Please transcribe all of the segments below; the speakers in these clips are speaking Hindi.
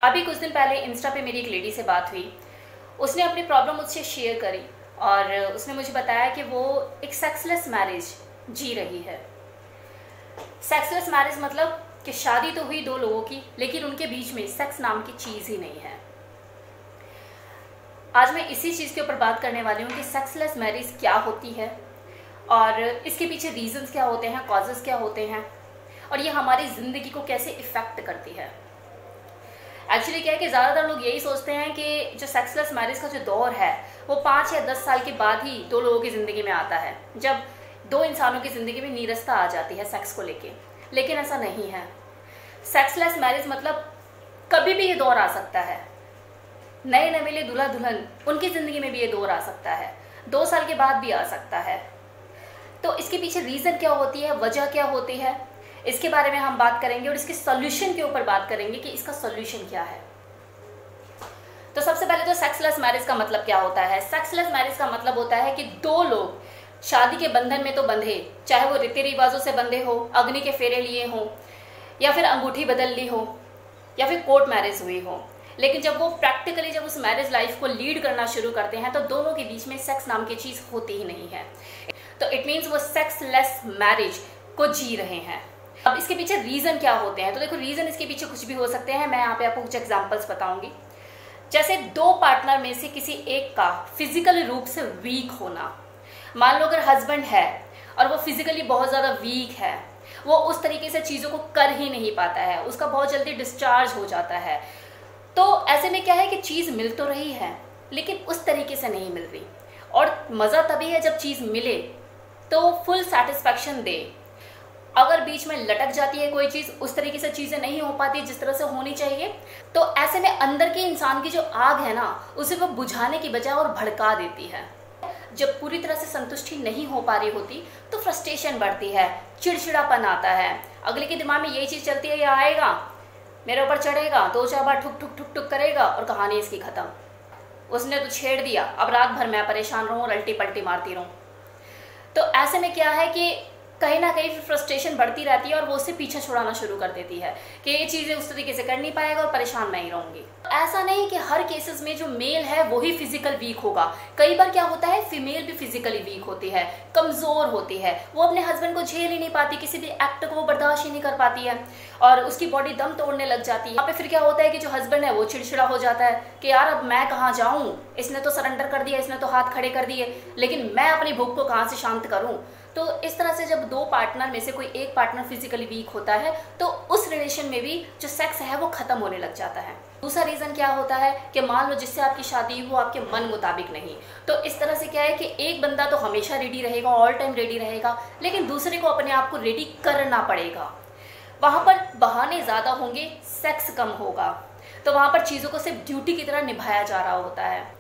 अभी कुछ दिन पहले इंस्टा पे मेरी एक लेडी से बात हुई। उसने अपनी प्रॉब्लम मुझसे शेयर करी और उसने मुझे बताया कि वो एक सेक्सलेस मैरिज जी रही है। सेक्सलेस मैरिज मतलब कि शादी तो हुई दो लोगों की, लेकिन उनके बीच में सेक्स नाम की चीज़ ही नहीं है। आज मैं इसी चीज़ के ऊपर बात करने वाली हूँ कि सेक्सलेस मैरिज क्या होती है और इसके पीछे रीजंस क्या होते हैं, कॉजेज़ क्या होते हैं और ये हमारी ज़िंदगी को कैसे इफ़ेक्ट करती है। एक्चुअली क्या है कि ज़्यादातर लोग यही सोचते हैं कि जो सेक्सलेस मैरिज का जो दौर है वो 5 या 10 साल के बाद ही दो लोगों की ज़िंदगी में आता है, जब दो इंसानों की ज़िंदगी में नीरसता आ जाती है सेक्स को लेके। लेकिन ऐसा नहीं है। सेक्सलेस मैरिज मतलब कभी भी ये दौर आ सकता है। नए नवेले दूल्हा दुल्हन उनकी ज़िंदगी में भी ये दौर आ सकता है, 2 साल के बाद भी आ सकता है। तो इसके पीछे रीज़न क्या होती है, वजह क्या होती है, इसके बारे में हम बात करेंगे और इसके सॉल्यूशन के ऊपर बात करेंगे कि इसका सॉल्यूशन क्या है। तो सबसे पहले तो सेक्सलेस मैरिज का मतलब क्या होता है। सेक्सलेस मैरिज का मतलब होता है कि दो लोग शादी के बंधन में तो बंधे, चाहे वो रीति रिवाजों से बंधे हो, अग्नि के फेरे लिए हो, या फिर अंगूठी बदल ली हो, या फिर कोर्ट मैरिज हुई हो, लेकिन जब वो प्रैक्टिकली जब उस मैरिज लाइफ को लीड करना शुरू करते हैं तो दोनों के बीच में सेक्स नाम की चीज़ होती ही नहीं है। तो इट मीन्स वो सेक्सलेस मैरिज को जी रहे हैं। अब इसके पीछे रीज़न क्या होते हैं, तो देखो रीज़न इसके पीछे कुछ भी हो सकते हैं। मैं यहाँ पे आपको कुछ एग्जांपल्स बताऊंगी। जैसे दो पार्टनर में से किसी एक का फिजिकल रूप से वीक होना। मान लो अगर हस्बैंड है और वो फिजिकली बहुत ज़्यादा वीक है, वो उस तरीके से चीज़ों को कर ही नहीं पाता है, उसका बहुत जल्दी डिस्चार्ज हो जाता है, तो ऐसे में क्या है कि चीज़ मिल तो रही है लेकिन उस तरीके से नहीं मिल रही। और मज़ा तभी है जब चीज़ मिले तो फुल सेटिस्फैक्शन दे। अगर बीच में लटक जाती है कोई चीज़, उस तरीके से चीज़ें नहीं हो पाती जिस तरह से होनी चाहिए, तो ऐसे में अंदर के इंसान की जो आग है ना, उसे वो बुझाने की बजाय और भड़का देती है। जब पूरी तरह से संतुष्टि नहीं हो पा रही होती तो फ्रस्ट्रेशन बढ़ती है, चिड़चिड़ापन आता है, अगले के दिमाग में यही चीज़ चलती है, ये आएगा मेरे ऊपर चढ़ेगा, 2-4 बार ठुक ठुक ठुक ठुक करेगा और कहानी इसकी ख़त्म। उसने तो छेड़ दिया, अब रात भर मैं परेशान रहूँ और अल्टी पल्टी मारती रहूँ। तो ऐसे में क्या है कि कहीं ना कहीं फ्रस्ट्रेशन बढ़ती रहती है और वो उससे पीछा छुड़ाना शुरू कर देती है कि ये चीज़ें उस तरीके से कर नहीं पाएगा और परेशान मैं ही रहूँगी। ऐसा नहीं कि हर केसेस में जो मेल है वही फिजिकल वीक होगा। कई बार क्या होता है, फीमेल भी फिजिकली वीक होती है, कमज़ोर होती है, वो अपने हस्बैंड को झेल ही नहीं पाती, किसी भी एक्ट को वो बर्दाश्त ही नहीं कर पाती है और उसकी बॉडी दम तोड़ने लग जाती है। यहाँ पे फिर क्या होता है कि जो हस्बैंड है वो चिड़चिड़ा हो जाता है कि यार अब मैं कहाँ जाऊँ, इसने तो सरेंडर कर दिया, इसने तो हाथ खड़े कर दिए, लेकिन मैं अपनी भूख को कहाँ से शांत करूँ। तो इस तरह से जब दो पार्टनर में से कोई एक पार्टनर फिजिकली वीक होता है तो उस रिलेशन में भी जो सेक्स है वो खत्म होने लग जाता है। दूसरा रीज़न क्या होता है कि मान लो जिससे आपकी शादी वो आपके मन मुताबिक नहीं, तो इस तरह से क्या है कि एक बंदा तो हमेशा रेडी रहेगा, ऑल टाइम रेडी रहेगा, लेकिन दूसरे को अपने आप को रेडी करना पड़ेगा। वहाँ पर बहाने ज़्यादा होंगे, सेक्स कम होगा, तो वहाँ पर चीज़ों को सिर्फ ड्यूटी की तरह निभाया जा रहा होता है।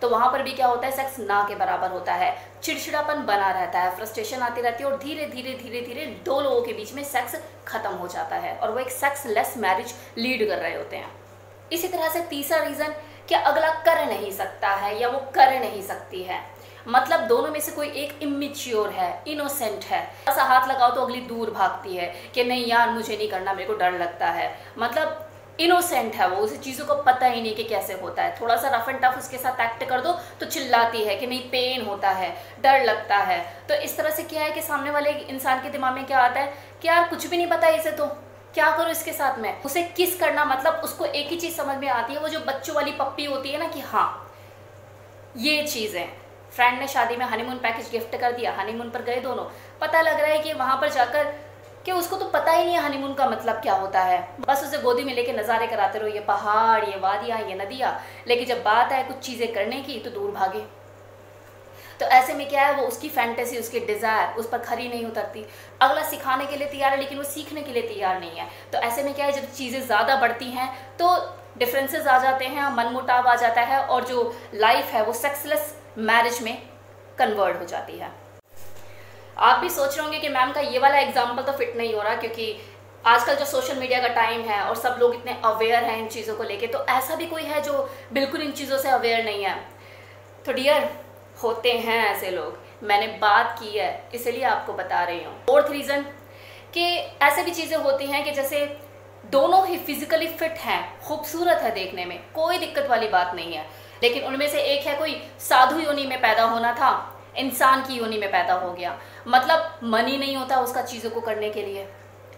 तो वहाँ पर भी क्या होता है, सेक्स ना के बराबर होता है, चिड़चिड़ापन बना रहता है, फ्रस्ट्रेशन आती रहती है और धीरे धीरे धीरे धीरे दो लोगों के बीच में सेक्स खत्म हो जाता है और वो एक सेक्सलेस मैरिज लीड कर रहे होते हैं। इसी तरह से तीसरा रीज़न कि अगला कर नहीं सकता है या वो कर नहीं सकती है, मतलब दोनों में से कोई एक इमेच्योर है, इनोसेंट है। ऐसा हाथ लगाओ तो अगली दूर भागती है कि नहीं यार मुझे नहीं करना, मेरे को डर लगता है, मतलब इनोसेंट है वो, उसे चीज़ों को पता ही नहीं कि कैसे होता है। थोड़ा सा रफ एंड टफ उसके साथ एक्ट कर दो तो चिल्लाती है कि नहीं पेन होता है, डर लगता है। तो इस तरह से क्या है कि सामने वाले इंसान के दिमाग में क्या आता है कि यार कुछ भी नहीं पता इसे, तो क्या करूँ इसके साथ में। उसे किस करना, मतलब उसको एक ही चीज़ समझ में आती है, वो जो बच्चों वाली पप्पी होती है ना कि हाँ ये चीज़ें। फ्रेंड ने शादी में हनीमून पैकेज गिफ्ट कर दिया, हनीमून पर गए दोनों, पता लग रहा है कि वहाँ पर जाकर कि उसको तो पता ही नहीं है हनीमून का मतलब क्या होता है, बस उसे गोदी में लेके नज़ारे कराते रहो, ये पहाड़, ये वादियाँ, ये नदियाँ, लेकिन जब बात आए कुछ चीज़ें करने की तो दूर भागे। तो ऐसे में क्या है, वो उसकी फैंटेसी, उसकी डिज़ायर उस पर खरी नहीं उतरती। अगला सिखाने के लिए तैयार है लेकिन वो सीखने के लिए तैयार नहीं है। तो ऐसे में क्या है, जब चीज़ें ज़्यादा बढ़ती हैं तो डिफरेंसेस आ जाते हैं, मनमुटाव आ जाता है और जो लाइफ है वो सेक्सलेस मैरिज में कन्वर्ट हो जाती है। आप भी सोच रहे होंगे कि मैम का ये वाला एग्जाम्पल तो फिट नहीं हो रहा, क्योंकि आजकल जो सोशल मीडिया का टाइम है और सब लोग इतने अवेयर हैं इन चीज़ों को लेके, तो ऐसा भी कोई है जो बिल्कुल इन चीज़ों से अवेयर नहीं है। तो डियर, होते हैं ऐसे लोग, मैंने बात की है इसलिए आपको बता रही हूँ। फोर्थ रीज़न कि ऐसे भी चीज़ें होती हैं कि जैसे दोनों ही फिजिकली फिट हैं, खूबसूरत है देखने में, कोई दिक्कत वाली बात नहीं है। लेकिन उनमें से एक है कोई साधु योनि में पैदा होना था, इंसान की योनि में पैदा हो गया। मतलब मन ही नहीं होता उसका चीज़ों को करने के लिए।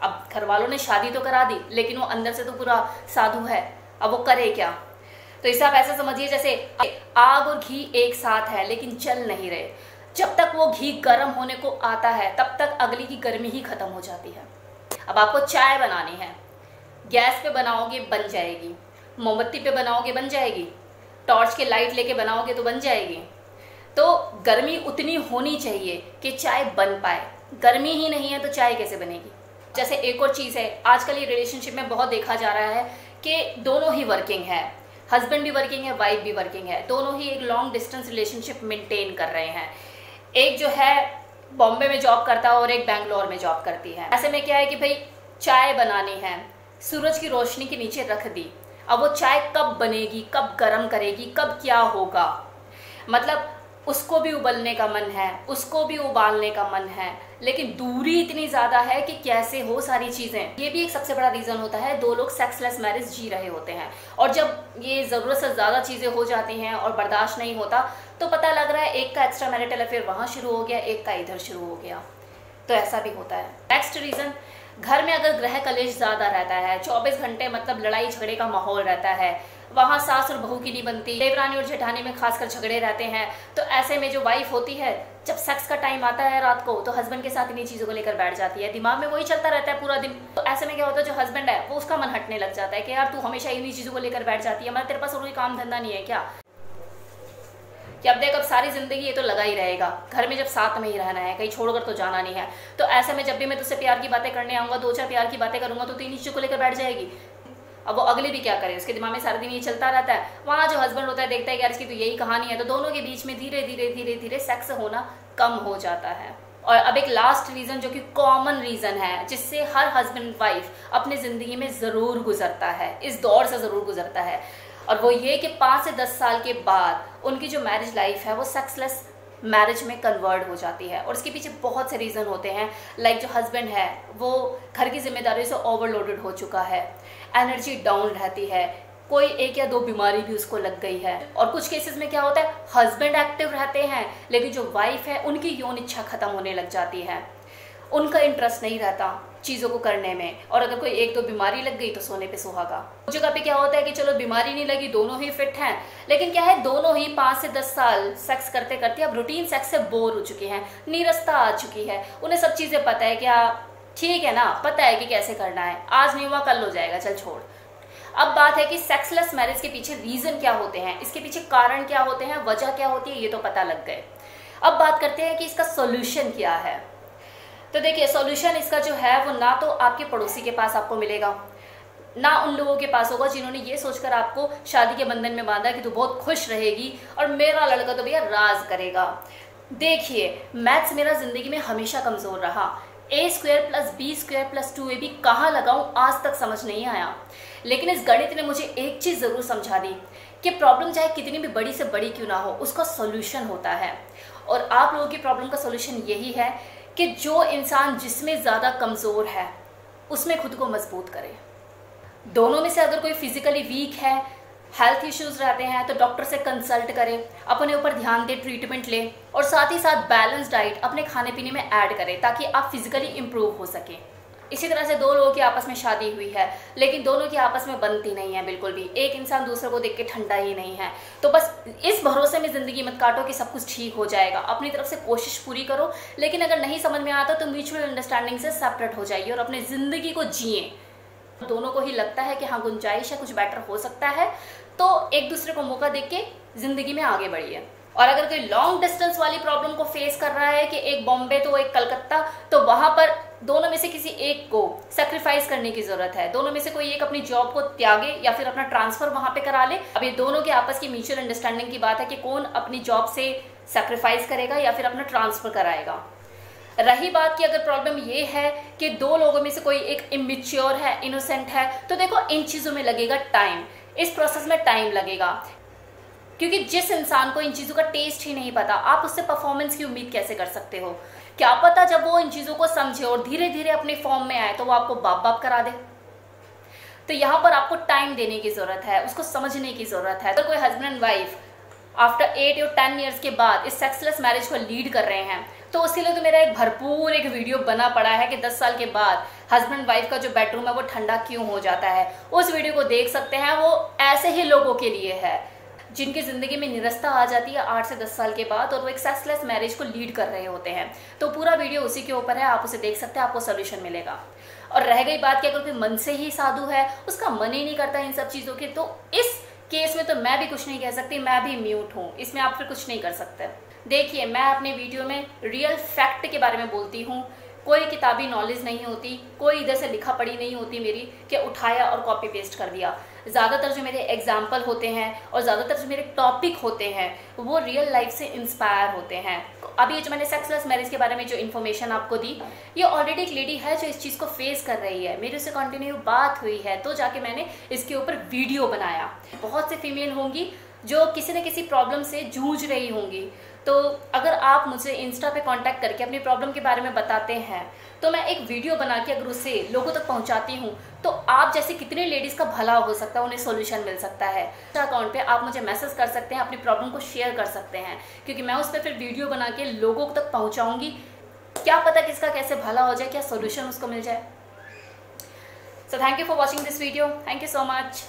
अब घर वालों ने शादी तो करा दी, लेकिन वो अंदर से तो पूरा साधु है, अब वो करे क्या। तो इसे आप ऐसा समझिए जैसे आग और घी एक साथ है लेकिन चल नहीं रहे। जब तक वो घी गर्म होने को आता है तब तक अगली की गर्मी ही खत्म हो जाती है। अब आपको चाय बनानी है, गैस पे बनाओगे बन जाएगी, मोमबत्ती पे बनाओगे बन जाएगी, टॉर्च के लाइट लेके बनाओगे तो बन जाएगी। तो गर्मी उतनी होनी चाहिए कि चाय बन पाए। गर्मी ही नहीं है तो चाय कैसे बनेगी। जैसे एक और चीज़ है, आजकल ये रिलेशनशिप में बहुत देखा जा रहा है कि दोनों ही वर्किंग है, हस्बैंड भी वर्किंग है, वाइफ भी वर्किंग है, दोनों ही एक लॉन्ग डिस्टेंस रिलेशनशिप मेंटेन कर रहे हैं। एक जो है बॉम्बे में जॉब करता है और एक बैंगलोर में जॉब करती है। ऐसे में क्या है कि भाई चाय बनानी है, सूरज की रोशनी के नीचे रख दी, अब वो चाय कब बनेगी, कब गर्म करेगी, कब क्या होगा। मतलब उसको भी उबलने का मन है, उसको भी उबालने का मन है, लेकिन दूरी इतनी ज़्यादा है कि कैसे हो सारी चीज़ें। ये भी एक सबसे बड़ा रीज़न होता है, दो लोग सेक्सलेस मैरिज जी रहे होते हैं। और जब ये ज़रूरत से ज़्यादा चीज़ें हो जाती हैं और बर्दाश्त नहीं होता तो पता लग रहा है एक का एक्स्ट्रा मैरिटल अफेयर वहाँ शुरू हो गया, एक का इधर शुरू हो गया। तो ऐसा भी होता है। नेक्स्ट रीज़न, घर में अगर ग्रह कलेश ज़्यादा रहता है, 24 घंटे मतलब लड़ाई झगड़े का माहौल रहता है, वहाँ सास और बहू की नहीं बनती, देवरानी और जेठानी में खासकर झगड़े रहते हैं। तो ऐसे में जो वाइफ होती है जब सेक्स का टाइम आता है रात को तो हस्बैंड के साथ इन्हीं चीज़ों को लेकर बैठ जाती है, दिमाग में वही चलता रहता है पूरा दिन। तो ऐसे में क्या होता है, जो हस्बैंड है वो उसका मन हटने लग जाता है कि यार तू हमेशा इन्हीं चीज़ों को लेकर बैठ जाती है, मतलब तेरे पास और कोई काम धंधा नहीं है क्या, कि अब देख अब सारी जिंदगी ये तो लगा ही रहेगा, घर में जब साथ में ही रहना है, कहीं छोड़कर तो जाना नहीं है। तो ऐसे में जब भी मैं तुझसे प्यार की बातें करने आऊँगा, दो चार प्यार की बातें करूँगा तो इन्हीं चीज़ों को लेकर बैठ जाएगी। अब वो अगले भी क्या करे, उसके दिमाग में सारा दिन ये चलता रहता है। वहाँ जो हस्बैंड होता है देखता है कि यार इसकी तो यही कहानी है, तो दोनों के बीच में धीरे धीरे धीरे धीरे सेक्स होना कम हो जाता है। और अब एक लास्ट रीज़न जो कि कॉमन रीज़न है जिससे हर हस्बैंड वाइफ अपनी ज़िंदगी में ज़रूर गुजरता है, इस दौर से ज़रूर गुजरता है, और वो ये कि 5 से 10 साल के बाद उनकी जो मैरिज लाइफ है वो सेक्सलेस मैरिज में कन्वर्ट हो जाती है। और इसके पीछे बहुत से रीज़न होते हैं। लाइक जो हस्बैंड है वो घर की जिम्मेदारियों से ओवरलोडेड हो चुका है, एनर्जी डाउन रहती है, कोई एक या दो बीमारी भी उसको लग गई है। और कुछ केसेस में क्या होता है, हस्बैंड एक्टिव रहते हैं लेकिन जो वाइफ है उनकी यौन इच्छा खत्म होने लग जाती है, उनका इंटरेस्ट नहीं रहता चीज़ों को करने में। और अगर कोई एक दो बीमारी लग गई तो सोने पे सुहागा। कुछ जगह पे क्या होता है कि चलो बीमारी नहीं लगी, दोनों ही फिट हैं, लेकिन क्या है दोनों ही 5 से 10 साल सेक्स करते करते अब रूटीन सेक्स से बोर हो चुके हैं, नीरसता आ चुकी है, उन्हें सब चीज़ें पता है, क्या ठीक है ना, पता है कि कैसे करना है, आज नहीं हुआ कल हो जाएगा, चल छोड़। अब बात है कि सेक्सलेस मैरिज के पीछे रीज़न क्या होते हैं, इसके पीछे कारण क्या होते हैं, वजह क्या होती है, ये तो पता लग गए। अब बात करते हैं कि इसका सोल्यूशन क्या है। तो देखिए सॉल्यूशन इसका जो है वो ना तो आपके पड़ोसी के पास आपको मिलेगा, ना उन लोगों के पास होगा जिन्होंने ये सोचकर आपको शादी के बंधन में बांधा कि तू बहुत खुश रहेगी और मेरा लड़का तो भैया राज करेगा। देखिए मैथ्स मेरा ज़िंदगी में हमेशा कमज़ोर रहा, a² + b² + 2ab कहाँ लगाऊं आज तक समझ नहीं आया। लेकिन इस गणित ने मुझे एक चीज़ ज़रूर समझा दी कि प्रॉब्लम चाहे कितनी भी बड़ी से बड़ी क्यों ना हो, उसका सॉल्यूशन होता है। और आप लोगों की प्रॉब्लम का सॉल्यूशन यही है कि जो इंसान जिसमें ज़्यादा कमज़ोर है उसमें खुद को मजबूत करे। दोनों में से अगर कोई फिजिकली वीक है, हेल्थ इश्यूज़ रहते हैं, तो डॉक्टर से कंसल्ट करें, अपने ऊपर ध्यान दें, ट्रीटमेंट लें, और साथ ही साथ बैलेंस डाइट अपने खाने पीने में ऐड करें ताकि आप फिजिकली इम्प्रूव हो सकें। इसी तरह से दो लोगों की आपस में शादी हुई है लेकिन दोनों की आपस में बनती नहीं है बिल्कुल भी, एक इंसान दूसरे को देख के ठंडा ही नहीं है, तो बस इस भरोसे में ज़िंदगी मत काटो कि सब कुछ ठीक हो जाएगा। अपनी तरफ से कोशिश पूरी करो, लेकिन अगर नहीं समझ में आता तो म्यूचुअल अंडरस्टैंडिंग से सेपरेट हो जाइए और अपनी ज़िंदगी को जिए। दोनों को ही लगता है कि हाँ गुंजाइश है, कुछ बेटर हो सकता है, तो एक दूसरे को मौका देख के ज़िंदगी में आगे बढ़िए। और अगर कोई लॉन्ग डिस्टेंस वाली प्रॉब्लम को फेस कर रहा है कि एक बॉम्बे तो एक कलकत्ता, तो वहाँ पर दोनों में से किसी एक को सेक्रीफाइस करने की ज़रूरत है। दोनों में से कोई एक अपनी जॉब को त्यागे या फिर अपना ट्रांसफ़र वहाँ पे करा ले। अब ये दोनों के आपस की म्यूचुअल अंडरस्टैंडिंग की बात है कि कौन अपनी जॉब से सेक्रीफाइस करेगा या फिर अपना ट्रांसफ़र कराएगा। रही बात कि अगर प्रॉब्लम ये है कि दो लोगों में से कोई एक इमेच्योर है, इनोसेंट है, तो देखो इन चीज़ों में लगेगा टाइम, इस प्रोसेस में टाइम लगेगा, क्योंकि जिस इंसान को इन चीज़ों का टेस्ट ही नहीं पता, आप उससे परफॉर्मेंस की उम्मीद कैसे कर सकते हो। क्या पता जब वो इन चीज़ों को समझे और धीरे धीरे अपने फॉर्म में आए तो वो आपको बाप बाप करा दे। तो यहाँ पर आपको टाइम देने की ज़रूरत है, उसको समझने की ज़रूरत है। अगर कोई हस्बैंड एंड वाइफ आफ्टर 8 और 10 ईयर्स के बाद इस सेक्सलेस मैरिज को लीड कर रहे हैं, तो उसके लिए तो मेरा भरपूर एक वीडियो बना पड़ा है कि 10 साल के बाद हस्बैंड वाइफ का जो बेडरूम है वो ठंडा क्यों हो जाता है। उस वीडियो को देख सकते हैं। वो ऐसे ही लोगों के लिए है जिनकी ज़िंदगी में निरस्ता आ जाती है 8 से 10 साल के बाद और वो एक सेक्सलेस मैरिज को लीड कर रहे होते हैं। तो पूरा वीडियो उसी के ऊपर है, आप उसे देख सकते हैं, आपको सोल्यूशन मिलेगा। और रह गई बात कि अगर कोई मन से ही साधु है, उसका मन ही नहीं करता इन सब चीज़ों के, तो इस केस में तो मैं भी कुछ नहीं कह सकती, मैं भी म्यूट हूँ, इसमें आप फिर कुछ नहीं कर सकते। देखिए, मैं अपने वीडियो में रियल फैक्ट के बारे में बोलती हूँ, कोई किताबी नॉलेज नहीं होती, कोई इधर से लिखा पढ़ी नहीं होती मेरी कि उठाया और कॉपी पेस्ट कर दिया। ज़्यादातर जो मेरे एग्जाम्पल होते हैं और ज़्यादातर जो मेरे टॉपिक होते हैं वो रियल लाइफ से इंस्पायर होते हैं। अभी ये जो मैंने सेक्सलेस मैरिज के बारे में जो इन्फॉर्मेशन आपको दी, ये ऑलरेडी एक लेडी है जो इस चीज़ को फेस कर रही है, मेरे से कंटिन्यू बात हुई है, तो जाके मैंने इसके ऊपर वीडियो बनाया। बहुत से फीमेल होंगी जो किसी न किसी प्रॉब्लम से जूझ रही होंगी, तो अगर आप मुझे इंस्टा पे कांटेक्ट करके अपनी प्रॉब्लम के बारे में बताते हैं तो मैं एक वीडियो बना के अगर उसे लोगों तक पहुंचाती हूं तो आप जैसे कितने लेडीज़ का भला हो सकता है, उन्हें सॉल्यूशन मिल सकता है। अकाउंट पे आप मुझे मैसेज कर सकते हैं, अपनी प्रॉब्लम को शेयर कर सकते हैं, क्योंकि मैं उस पर फिर वीडियो बना के लोगों तक पहुँचाऊँगी। क्या पता किसका कैसे भला हो जाए, क्या सोल्यूशन उसको मिल जाए। So thank you for watching this video, thank you so much.